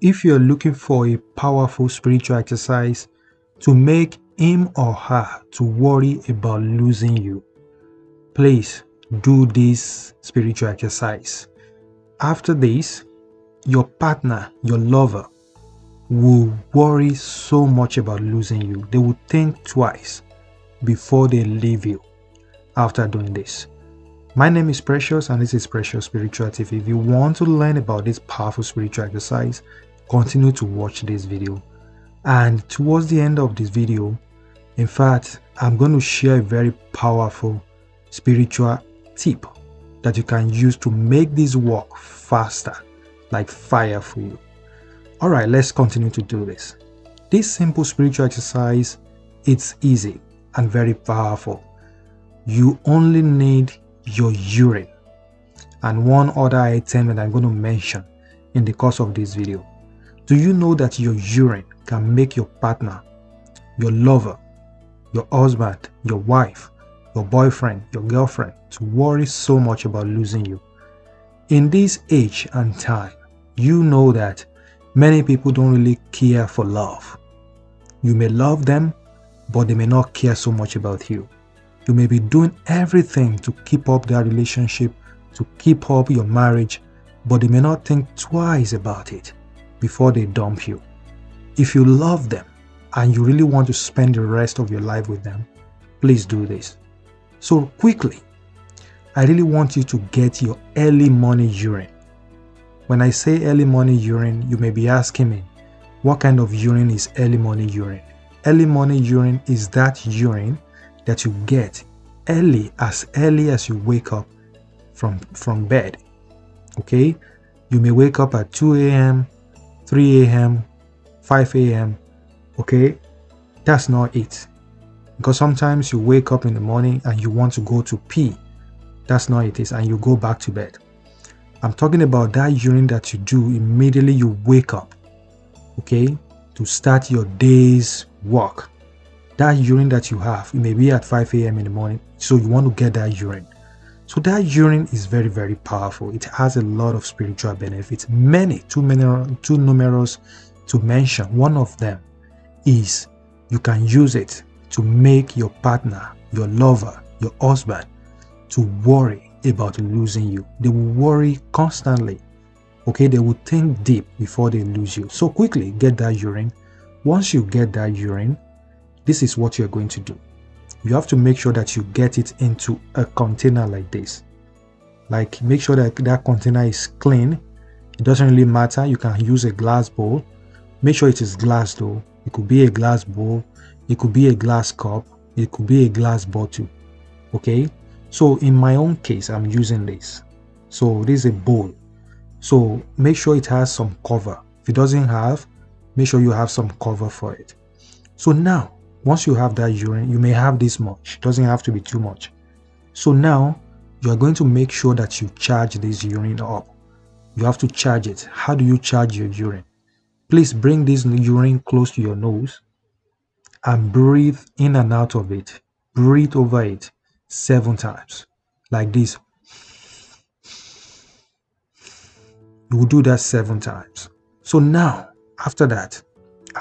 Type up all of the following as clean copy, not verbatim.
if you're looking for a powerful spiritual exercise to make him or her to worry about losing you, please do this spiritual exercise. After this, your partner, your lover, will worry so much about losing you. They will think twice before they leave you after doing this. My name is Precious and this is Precious Spiritual TV. If you want to learn about this powerful spiritual exercise, continue to watch this video. And towards the end of this video, in fact, I'm going to share a very powerful spiritual tip that you can use to make this work faster, like fire for you. Alright, let's continue to do this. This simple spiritual exercise, it's easy and very powerful. You only need your urine and one other item that I'm going to mention in the course of this video. Do you know that your urine can make your partner, your lover, your husband, your wife, your boyfriend, your girlfriend to worry so much about losing you? In this age and time, you know that many people don't really care for love. You may love them, but they may not care so much about you. You may be doing everything to keep up their relationship, to keep up your marriage, but they may not think twice about it before they dump you. If you love them and you really want to spend the rest of your life with them, please do this. So quickly, I really want you to get your early morning urine. When I say early morning urine, you may be asking me, what kind of urine is early morning urine? Early morning urine is that urine that you get early as you wake up from bed. Okay? You may wake up at 2 a.m., 3 a.m., 5 a.m. Okay? That's not it. Because sometimes you wake up in the morning and you want to go to pee. That's not it, and you go back to bed. I'm talking about that urine that you do immediately you wake up, okay, to start your day's work. That urine that you have, it may be at 5 a.m. in the morning, so you want to get that urine. So that urine is very, very powerful. It has a lot of spiritual benefits, too numerous to mention. One of them is you can use it to make your partner, your lover, your husband to worry about losing you. They will worry constantly. Okay, they will think deep before they lose you. So quickly get that urine. Once you get that urine, this is what you're going to do. You have to make sure that you get it into a container like this. Like, make sure that that container is clean. It doesn't really matter. You can use a glass bowl. Make sure it is glass though. It could be a glass bowl. It could be a glass cup. It could be a glass bottle. Okay. So in my own case, I'm using this. So this is a bowl. So make sure it has some cover. If it doesn't have, make sure you have some cover for it. So now, once you have that urine, you may have this much. It doesn't have to be too much. So now, you are going to make sure that you charge this urine up. You have to charge it. How do you charge your urine? Please bring this urine close to your nose and breathe in and out of it. Breathe over it 7 times. Like this. You will do that 7 times. So now, after that,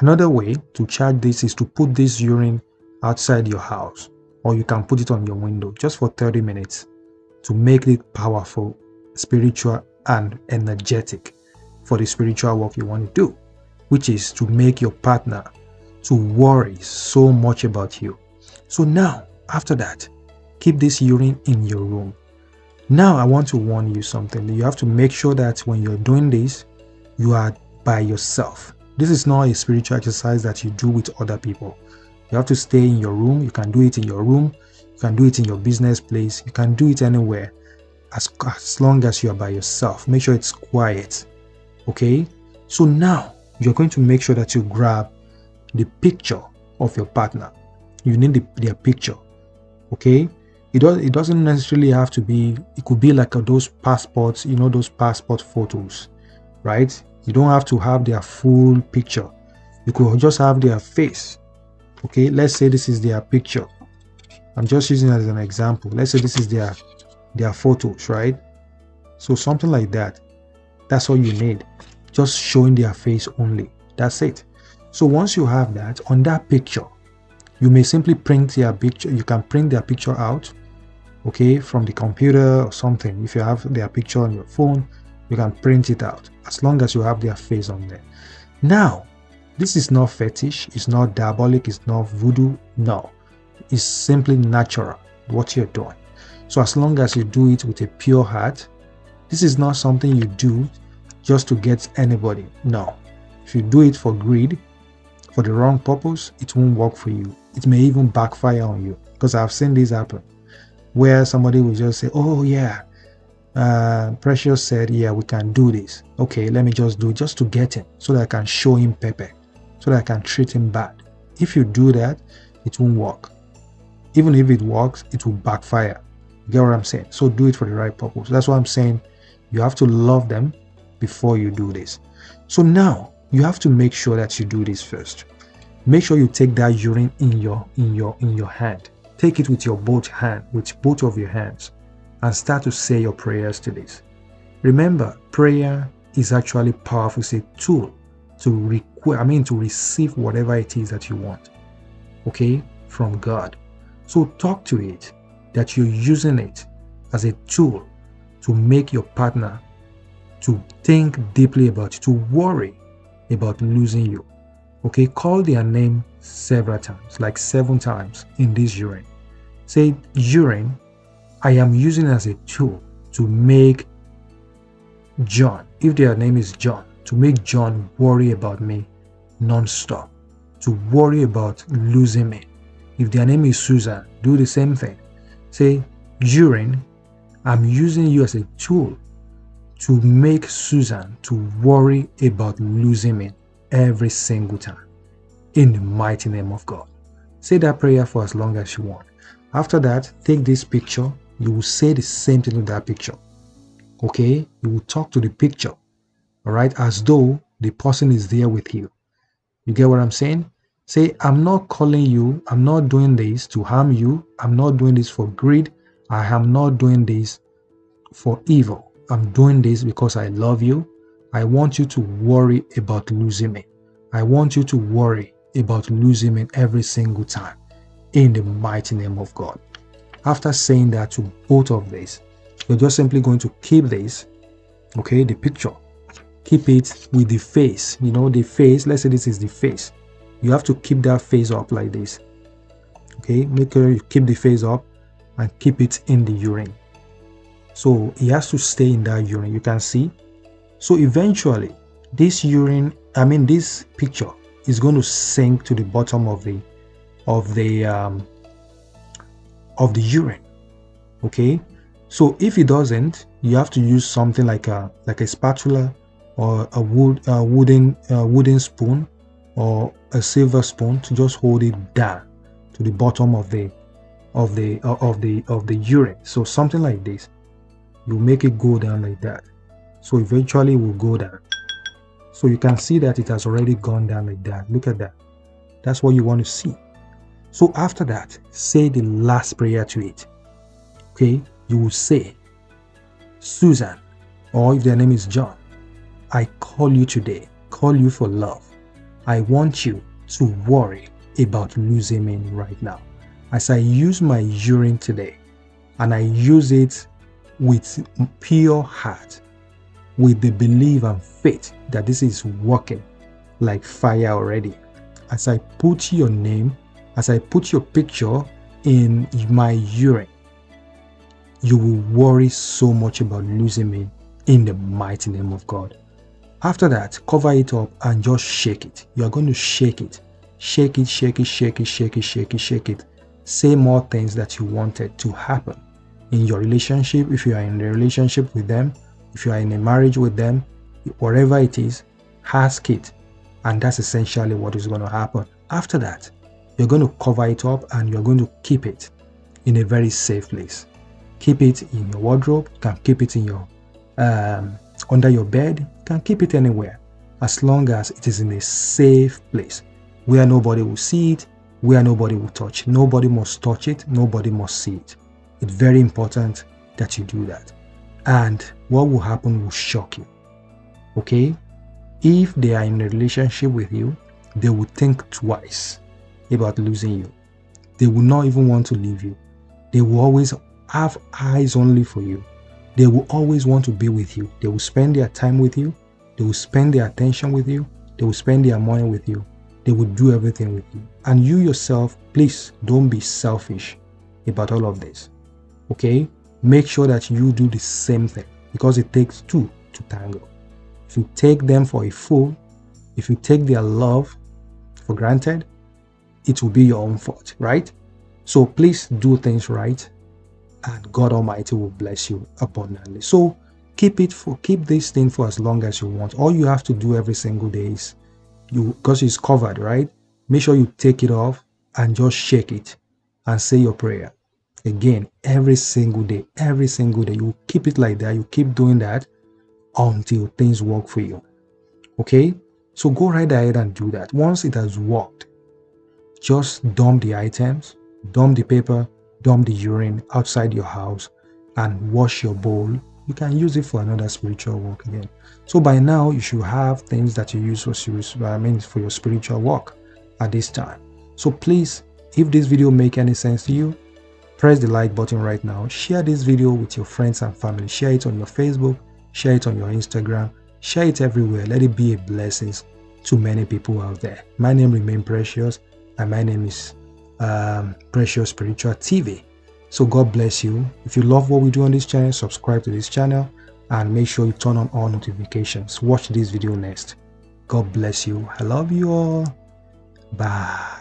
another way to charge this is to put this urine outside your house, or you can put it on your window just for 30 minutes to make it powerful, spiritual, and energetic for the spiritual work you want to do, which is to make your partner to worry so much about you. So now, after that, keep this urine in your room. Now, I want to warn you something. You have to make sure that when you're doing this, you are by yourself. This is not a spiritual exercise that you do with other people. You have to stay in your room. You can do it in your room. You can do it in your business place. You can do it anywhere as long as you are by yourself. Make sure it's quiet. Okay? So now, you're going to make sure that you grab the picture of your partner. You need their picture. Okay? It doesn't necessarily have to be, it could be like those passports, you know, those passport photos, right? You don't have to have their full picture. You could just have their face. Okay, let's say this is their picture. I'm just using it as an example. Let's say this is their photos, right? So something like that. That's all you need. just showing their face only. That's it. So once you have that, on that picture, you may simply print their picture. You can print their picture out, okay, from the computer or something. If you have their picture on your phone, you can print it out, as long as you have their face on there. Now, this is not fetish, it's not diabolic, it's not voodoo. No, it's simply natural, what you're doing. So as long as you do it with a pure heart, this is not something you do just to get anybody. No. If you do it for greed, for the wrong purpose, it won't work for you. It may even backfire on you, because I've seen this happen, where somebody will just say, oh yeah, Precious said, yeah, we can do this. Okay, let me just do it just to get him, so that I can show him pepper, so that I can treat him bad. If you do that, it won't work. Even if it works, it will backfire. You get what I'm saying? So do it for the right purpose. That's why I'm saying you have to love them before you do this. So now you have to make sure that you do this first. Make sure you take that urine in your hand. Take it with both of your hands, and start to say your prayers to this. Remember, prayer is actually powerful. It's a tool to receive whatever it is that you want, okay, from God. So talk to it that you're using it as a tool to make your partner to think deeply about you, to worry about losing you. Okay, call their name several times, like 7 times in this urine. Say, urine, I am using it as a tool to make John, if their name is John, to make John worry about me non-stop, to worry about losing me. If their name is Susan, do the same thing. Say, urine, I'm using you as a tool to make Susan to worry about losing me every single time, in the mighty name of God. Say that prayer for as long as you want. After that, take this picture. You will say the same thing to that picture. Okay? You will talk to the picture, all right, as though the person is there with you. You get what I'm saying? Say, I'm not calling you, I'm not doing this to harm you, I'm not doing this for greed, I am not doing this for evil. I'm doing this because I love you. I want you to worry about losing me. I want you to worry about losing me every single time, in the mighty name of God. After saying that to both of these, you're just simply going to keep this, okay, the picture. Keep it with the face, the face. Let's say this is the face. You have to keep that face up like this. Okay, make sure you keep the face up and keep it in the urine. So it has to stay in that urine. You can see. So eventually, this this picture is going to sink to the bottom of the urine. Okay. So if it doesn't, you have to use something like a spatula, or a wooden spoon, or a silver spoon, to just hold it down to the bottom of the urine. So something like this, you make it go down like that. So eventually it will go down. So you can see that it has already gone down like that. Look at that. That's what you want to see. So after that, say the last prayer to it. Okay, you will say, Susan, or if their name is John, I call you today, call you for love. I want you to worry about losing me right now. As I use my urine today, and I use it with pure heart, with the belief and faith that this is working like fire already. As I put your name, as I put your picture in my urine, you will worry so much about losing me, in the mighty name of God. After that, cover it up and just shake it. You are going to shake it. Shake it, shake it, shake it, shake it, shake it, shake it. Say more things that you wanted to happen in your relationship. If you are in a relationship with them, if you are in a marriage with them, whatever it is, ask it. And that's essentially what is going to happen. After that, you're going to cover it up and you're going to keep it in a very safe place. Keep it in your wardrobe. You can keep it in your under your bed. You can keep it anywhere, as long as it is in a safe place where nobody will see it, where nobody will touch. Nobody must touch it. Nobody must see it. It's very important that you do that. And what will happen will shock you. Okay? If they are in a relationship with you, they will think twice about losing you. They will not even want to leave you. They will always have eyes only for you. They will always want to be with you. They will spend their time with you. They will spend their attention with you. They will spend their money with you. They will do everything with you. And you yourself, please don't be selfish about all of this. Okay? Make sure that you do the same thing, because it takes two to tango. If you take them for a fool, if you take their love for granted, it will be your own fault, right? So please do things right, and God Almighty will bless you abundantly. So keep this thing for as long as you want. All you have to do every single day is, because it's covered, right? Make sure you take it off and just shake it and say your prayer. Again, every single day, you keep it like that. You keep doing that until things work for you. Okay? So go right ahead and do that. Once it has worked, just dump the items, dump the paper, dump the urine outside your house, and wash your bowl. You can use it for another spiritual work again. So by now, you should have things that you use for your spiritual work at this time. So please, if this video make any sense to you, press the like button right now. Share this video with your friends and family. Share it on your Facebook, share it on your Instagram, share it everywhere. Let it be a blessing to many people out there. My name remains Precious, and my name is PreciousSpiritualTV. So God bless you. If you love what we do on this channel, subscribe to this channel and make sure you turn on all notifications. Watch this video next. God bless you. I love you all. Bye.